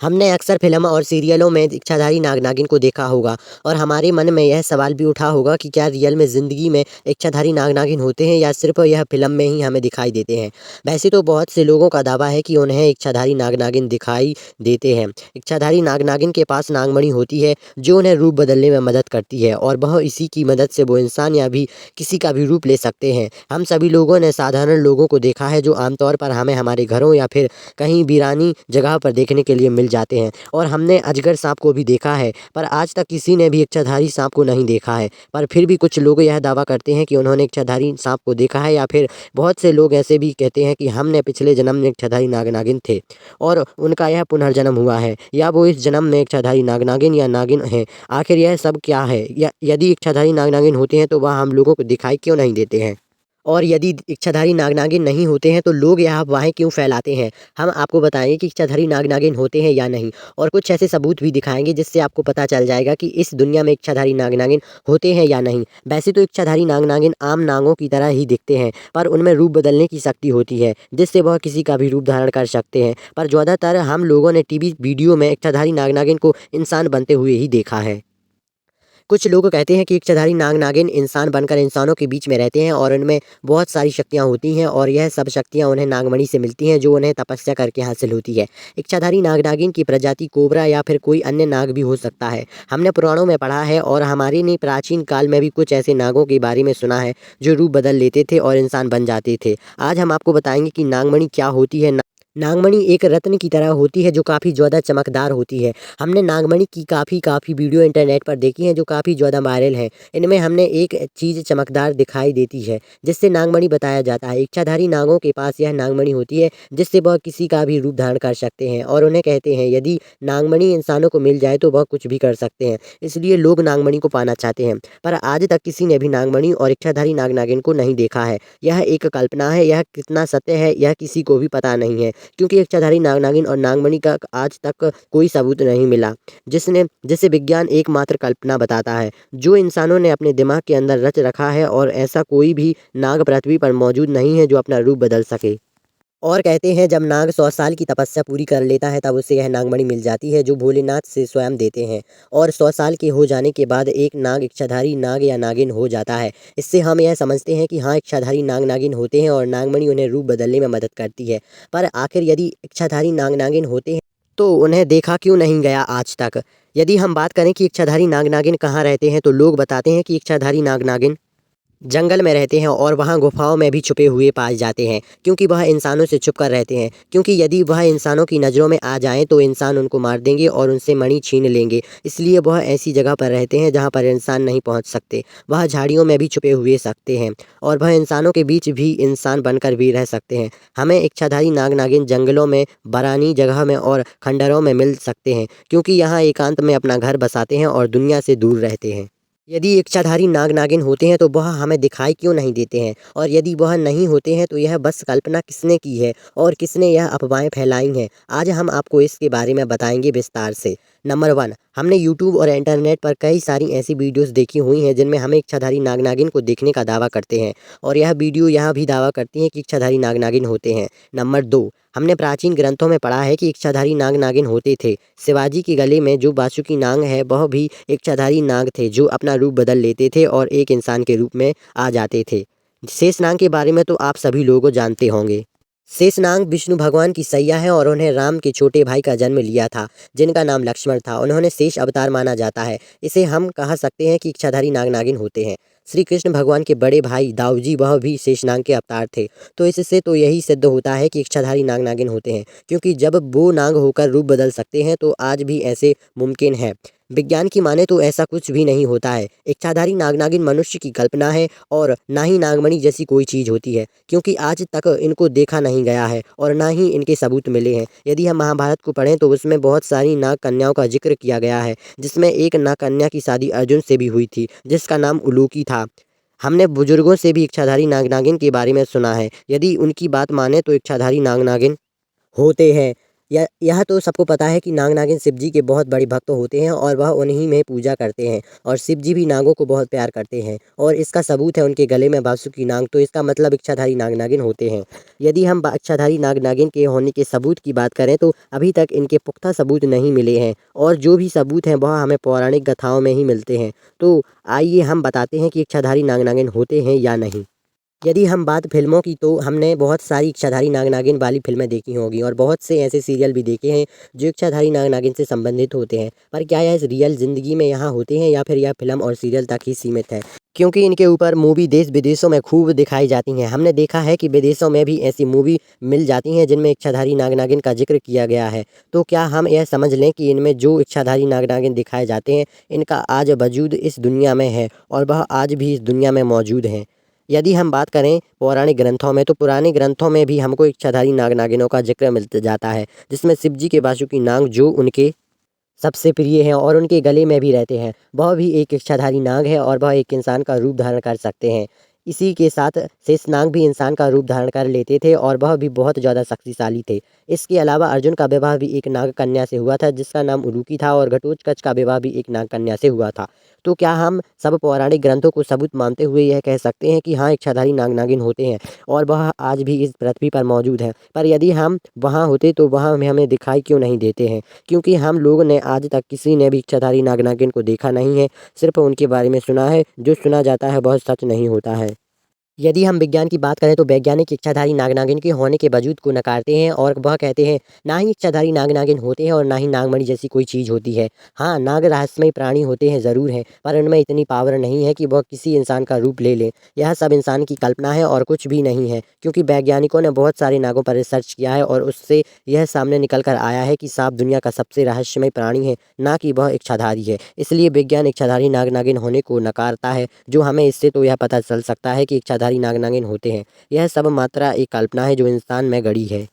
हमने अक्सर फिल्म और सीरियलों में इच्छाधारी नाग नागिन को देखा होगा और हमारे मन में यह सवाल भी उठा होगा कि क्या रियल में ज़िंदगी में इच्छाधारी नाग नागिन होते हैं या सिर्फ यह फिल्म में ही हमें दिखाई देते हैं। वैसे तो बहुत से लोगों का दावा है कि उन्हें इच्छाधारी नाग नागिन दिखाई देते हैं। इच्छाधारी नाग नागिन के पास नागमणि होती है जो उन्हें रूप बदलने में मदद करती है और वह इसी की मदद से वो इंसान या भी किसी का भी रूप ले सकते हैं। हम सभी लोगों ने साधारण लोगों को देखा है जो आमतौर पर हमें हमारे घरों या फिर कहीं वीरानी जगह पर देखने के लिए मिल जाते हैं और हमने अजगर सांप को भी देखा है, पर आज तक किसी ने भी इच्छाधारी सांप को नहीं देखा है। पर फिर भी कुछ लोग यह दावा करते हैं कि उन्होंने इच्छाधारी सांप को देखा है, या फिर बहुत से लोग ऐसे भी कहते हैं कि हमने पिछले जन्म में इच्छाधारी नाग नागिन थे और उनका यह पुनर्जन्म हुआ है, या वो इस जन्म में इच्छाधारी नाग नागिन या नागिन है। आखिर यह सब क्या है, या यदि इच्छाधारी नाग नागिन होते हैं तो वह हम लोगों को दिखाई क्यों नहीं देते हैं? और यदि इच्छाधारी नाग नागिन नहीं होते हैं तो लोग यह अफवाहें क्यों फैलाते हैं? हम आपको बताएंगे कि इच्छाधारी नाग नागिन होते हैं या नहीं, और कुछ ऐसे सबूत भी दिखाएंगे जिससे आपको पता चल जाएगा कि इस दुनिया में इच्छाधारी नाग नागिन होते हैं या नहीं। वैसे तो इच्छाधारी नाग नागिन आम नागों की तरह ही दिखते हैं, पर उनमें रूप बदलने की शक्ति होती है जिससे वह किसी का भी रूप धारण कर सकते हैं। पर ज़्यादातर हम लोगों ने टीवी वीडियो में इच्छाधारी नाग नागिन को इंसान बनते हुए ही देखा है। कुछ लोग कहते हैं कि इच्छाधारी नाग नागिन इंसान बनकर इंसानों के बीच में रहते हैं और उनमें बहुत सारी शक्तियाँ होती हैं, और यह सब शक्तियाँ उन्हें नागमणि से मिलती हैं जो उन्हें तपस्या करके हासिल होती है। इच्छाधारी नाग नागिन की प्रजाति कोबरा या फिर कोई अन्य नाग भी हो सकता है। हमने पुराणों में पढ़ा है और हमारे ने प्राचीन काल में भी कुछ ऐसे नागों के बारे में सुना है जो रूप बदल लेते थे और इंसान बन जाते थे। आज हम आपको बताएंगे कि नागमणि क्या होती है। नागमणि एक रत्न की तरह होती है जो काफ़ी ज़्यादा चमकदार होती है। हमने नागमणि की काफ़ी वीडियो इंटरनेट पर देखी हैं जो काफ़ी ज़्यादा वायरल है। इनमें हमने एक चीज़ चमकदार दिखाई देती है जिससे नागमणि बताया जाता है। इच्छाधारी नागों के पास यह नागमणि होती है जिससे वह किसी का भी रूप धारण कर सकते हैं, और उन्हें कहते हैं यदि नागमणि इंसानों को मिल जाए तो वह कुछ भी कर सकते हैं। इसलिए लोग नागमणि को पाना चाहते हैं, पर आज तक किसी ने भी नागमणि और इच्छाधारी नाग नागिन को नहीं देखा है। यह एक कल्पना है, यह कितना सत्य है यह किसी को भी पता नहीं है, क्योंकि इच्छाधारी नाग नागिन और नागमणि का आज तक कोई सबूत नहीं मिला जिसे विज्ञान एकमात्र कल्पना बताता है जो इंसानों ने अपने दिमाग के अंदर रच रखा है, और ऐसा कोई भी नाग पृथ्वी पर मौजूद नहीं है जो अपना रूप बदल सके। और कहते हैं जब नाग 100 साल की तपस्या पूरी कर लेता है तब उसे यह नागमणि मिल जाती है जो भोलेनाथ से स्वयं देते हैं, और 100 साल के हो जाने के बाद एक नाग इच्छाधारी नाग या नागिन हो जाता है। इससे हम यह समझते हैं कि हाँ, इच्छाधारी नाग नागिन होते हैं और नागमणि उन्हें रूप बदलने में मदद करती है। पर आखिर यदि इच्छाधारी नाग नागिन होते हैं तो उन्हें देखा क्यों नहीं गया आज तक? यदि हम बात करें कि इच्छाधारी नाग नागिन कहाँ रहते हैं तो लोग बताते हैं कि इच्छाधारी नाग नागिन जंगल में रहते हैं और वहाँ गुफाओं में भी छुपे हुए पाए जाते हैं, क्योंकि वह इंसानों से छुप कर रहते हैं। क्योंकि यदि वह इंसानों की नज़रों में आ जाएं तो इंसान उनको मार देंगे और उनसे मणि छीन लेंगे। इसलिए वह ऐसी जगह पर रहते हैं जहाँ पर इंसान नहीं पहुँच सकते। वह झाड़ियों में भी छुपे हुए सकते हैं और वह इंसानों के बीच भी इंसान बनकर भी रह सकते हैं। हमें इच्छाधारी नाग नागिन जंगलों में, बरानी जगह में और खंडरों में मिल सकते हैं, क्योंकि यहाँ एकांत में अपना घर बसाते हैं और दुनिया से दूर रहते हैं। यदि इच्छाधारी नाग नागिन होते हैं तो वह हमें दिखाई क्यों नहीं देते हैं, और यदि वह नहीं होते हैं तो यह बस कल्पना किसने की है और किसने यह अफवाहें फैलाई हैं? आज हम आपको इसके बारे में बताएंगे विस्तार से। नंबर 1, हमने यूट्यूब और इंटरनेट पर कई सारी ऐसी वीडियोस देखी हुई हैं जिनमें हमें इच्छाधारी नाग नागिन को देखने का दावा करते हैं, और यह वीडियो यह भी दावा करती हैं कि इच्छाधारी नाग नागिन होते हैं। नंबर 2, हमने प्राचीन ग्रंथों में पढ़ा है कि इच्छाधारी नाग नागिन होते थे। शिवाजी के गले में जो बासुकी नाग है वह भी इच्छाधारी नाग थे जो अपना रूप बदल लेते थे और एक इंसान के रूप में आ जाते थे। शेषनाग के बारे में तो आप सभी लोग जानते होंगे। शेषनाग विष्णु भगवान की सैया है और उन्हें राम के छोटे भाई का जन्म लिया था जिनका नाम लक्ष्मण था। उन्होंने शेष अवतार माना जाता है। इसे हम कह सकते हैं कि इच्छाधारी नाग नागिन होते हैं। श्री कृष्ण भगवान के बड़े भाई दाऊजी वह भी शेषनाग के अवतार थे। तो इससे तो यही सिद्ध होता है कि इच्छाधारी नाग नागिन होते हैं, क्योंकि जब वो नाग होकर रूप बदल सकते हैं तो आज भी ऐसे मुमकिन है। विज्ञान की माने तो ऐसा कुछ भी नहीं होता है। इच्छाधारी नाग नागिन मनुष्य की कल्पना है और ना ही नागमणि जैसी कोई चीज़ होती है, क्योंकि आज तक इनको देखा नहीं गया है और ना ही इनके सबूत मिले हैं। यदि हम महाभारत को पढ़ें तो उसमें बहुत सारी नाग कन्याओं का जिक्र किया गया है, जिसमें एक नाग कन्या की शादी अर्जुन से भी हुई थी जिसका नाम उलूकी था। हमने बुजुर्गों से भी इच्छाधारी नाग नागिन के बारे में सुना है। यदि उनकी बात माने तो इच्छाधारी नाग नागिन होते हैं। यह तो सबको पता है कि नाग नागिन शिव जी के बहुत बड़े भक्त होते हैं और वह उन्हीं में पूजा करते हैं और शिव जी भी नागों को बहुत प्यार करते हैं और इसका सबूत है उनके गले में बासुकी नाग, तो इसका मतलब इच्छाधारी नाग नागिन होते हैं। यदि हम इच्छाधारी नाग नागिन के होने के सबूत की बात करें तो अभी तक इनके पुख्ता सबूत नहीं मिले हैं और जो भी सबूत हैं वह हमें पौराणिक गाथाओं में ही मिलते हैं। तो आइए हम बताते हैं कि इच्छाधारी नाग नागिन होते हैं या नहीं। यदि हम बात फ़िल्मों की तो हमने बहुत सारी इच्छाधारी नाग नागिन वाली फ़िल्में देखी होंगी और बहुत से ऐसे सीरियल भी देखे हैं जो इच्छाधारी नाग नागिन से संबंधित होते हैं। पर क्या यह रियल ज़िंदगी में यहाँ होते हैं या फिर यह फ़िल्म और सीरियल तक ही सीमित है? क्योंकि इनके ऊपर मूवी देश विदेशों में खूब दिखाई जाती हैं। हमने देखा है कि विदेशों में भी ऐसी मूवी मिल जाती हैं जिनमें इच्छाधारी नाग नागिन का ज़िक्र किया गया है। तो क्या हम यह समझ लें कि इनमें जो इच्छाधारी नाग नागिन दिखाए जाते हैं इनका आज वजूद इस दुनिया में है और वह आज भी इस दुनिया में मौजूद हैं? यदि हम बात करें पौराणिक ग्रंथों में तो पुराने ग्रंथों में भी हमको इच्छाधारी नाग नागिनों का जिक्र मिल जाता है, जिसमें शिव जी के बासुकी नाग जो उनके सबसे प्रिय हैं और उनके गले में भी रहते हैं, वह भी एक इच्छाधारी नाग है और वह एक इंसान का रूप धारण कर सकते हैं। इसी के साथ शेषनाग भी इंसान का रूप धारण कर लेते थे और वह भी बहुत ज़्यादा शक्तिशाली थे। इसके अलावा अर्जुन का विवाह भी एक नाग कन्या से हुआ था जिसका नाम उलूकी था और घटोत्कच का विवाह भी एक नाग कन्या से हुआ था। तो क्या हम सब पौराणिक ग्रंथों को सबूत मानते हुए यह कह सकते हैं कि हाँ, इच्छाधारी नाग नागिन होते हैं और वह आज भी इस पृथ्वी पर मौजूद हैं? पर यदि हम वहाँ होते तो वहाँ में हमें दिखाई क्यों नहीं देते हैं? क्योंकि हम लोगों ने आज तक किसी ने भी इच्छाधारी नाग नागिन को देखा नहीं है, सिर्फ़ उनके बारे में सुना है, जो सुना जाता है वह सच नहीं होता है। यदि हम विज्ञान की बात करें तो वैज्ञानिक इच्छाधारी नाग नागिन के होने के वजूद को नकारते हैं और वह कहते हैं ना ही इच्छाधारी नाग नागिन होते हैं और ना ही नागमणि जैसी कोई चीज़ होती है। हाँ, नाग रहस्यमय प्राणी होते हैं, ज़रूर हैं, पर उनमें इतनी पावर नहीं है कि वह किसी इंसान का रूप ले लें। यह सब इंसान की कल्पना है और कुछ भी नहीं है, क्योंकि वैज्ञानिकों ने बहुत सारे नागों पर रिसर्च किया है और उससे यह सामने निकल कर आया है कि सांप दुनिया का सबसे रहस्यमय प्राणी है, ना कि वह इच्छाधारी है। इसलिए विज्ञान इच्छाधारी नाग नागिन होने को नकारता है, जो हमें इससे तो यह पता चल सकता है कि इच्छाधारी नाग नागिन होते हैं। यह सब मात्रा एक कल्पना है जो इंसान में गढ़ी है।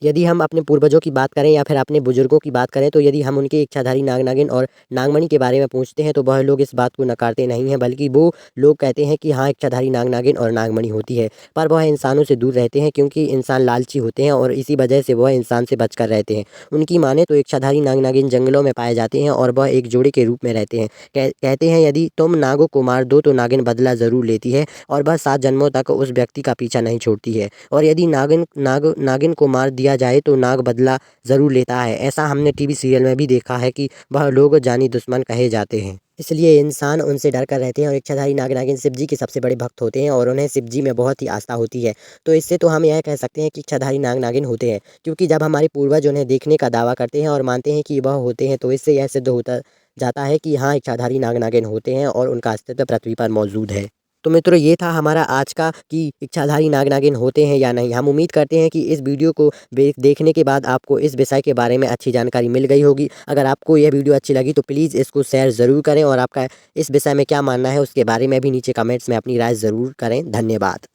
यदि हम अपने पूर्वजों की बात करें या फिर अपने बुजुर्गों की बात करें तो यदि हम उनके इच्छाधारी नाग नागिन और नागमणि के बारे में पूछते हैं तो वह लोग इस बात को नकारते नहीं हैं, बल्कि वो लोग कहते हैं कि हाँ, इच्छाधारी नाग नागिन और नागमणि होती है। पर वह इंसानों से दूर रहते हैं क्योंकि इंसान लालची होते हैं और इसी वजह से वह इंसान से बचकर रहते हैं। उनकी माने तो इच्छाधारी नाग नागिन जंगलों में पाए जाते हैं और वह एक जोड़े के रूप में रहते हैं। कहते हैं यदि तुम नागों को मार दो तो नागिन बदला ज़रूर लेती है और वह 7 जन्मों तक उस व्यक्ति का पीछा नहीं छोड़ती है। और यदि नागिन को मार दिया जाए तो नाग बदला ज़रूर लेता है। ऐसा हमने टीवी सीरियल में भी देखा है कि वह लोग जानी दुश्मन कहे जाते हैं। इसलिए इंसान उनसे डर कर रहते हैं और इच्छाधारी नाग नागिन शिव जी के सबसे बड़े भक्त होते हैं और उन्हें शिव जी में बहुत ही आस्था होती है। तो इससे तो हम यह कह सकते हैं कि इच्छाधारी नाग नागिन होते हैं, क्योंकि जब हमारे पूर्वज उन्हें देखने का दावा करते हैं और मानते हैं कि वह होते हैं तो इससे यह सिद्ध होता जाता है कि हाँ, इच्छाधारी नाग नागिन होते हैं और उनका अस्तित्व पृथ्वी पर मौजूद है। तो मित्रों, ये था हमारा आज का कि इच्छाधारी नाग नागिन होते हैं या नहीं। हम उम्मीद करते हैं कि इस वीडियो को देखने के बाद आपको इस विषय के बारे में अच्छी जानकारी मिल गई होगी। अगर आपको यह वीडियो अच्छी लगी तो प्लीज़ इसको शेयर ज़रूर करें और आपका इस विषय में क्या मानना है उसके बारे में भी नीचे कमेंट्स में अपनी राय ज़रूर करें। धन्यवाद।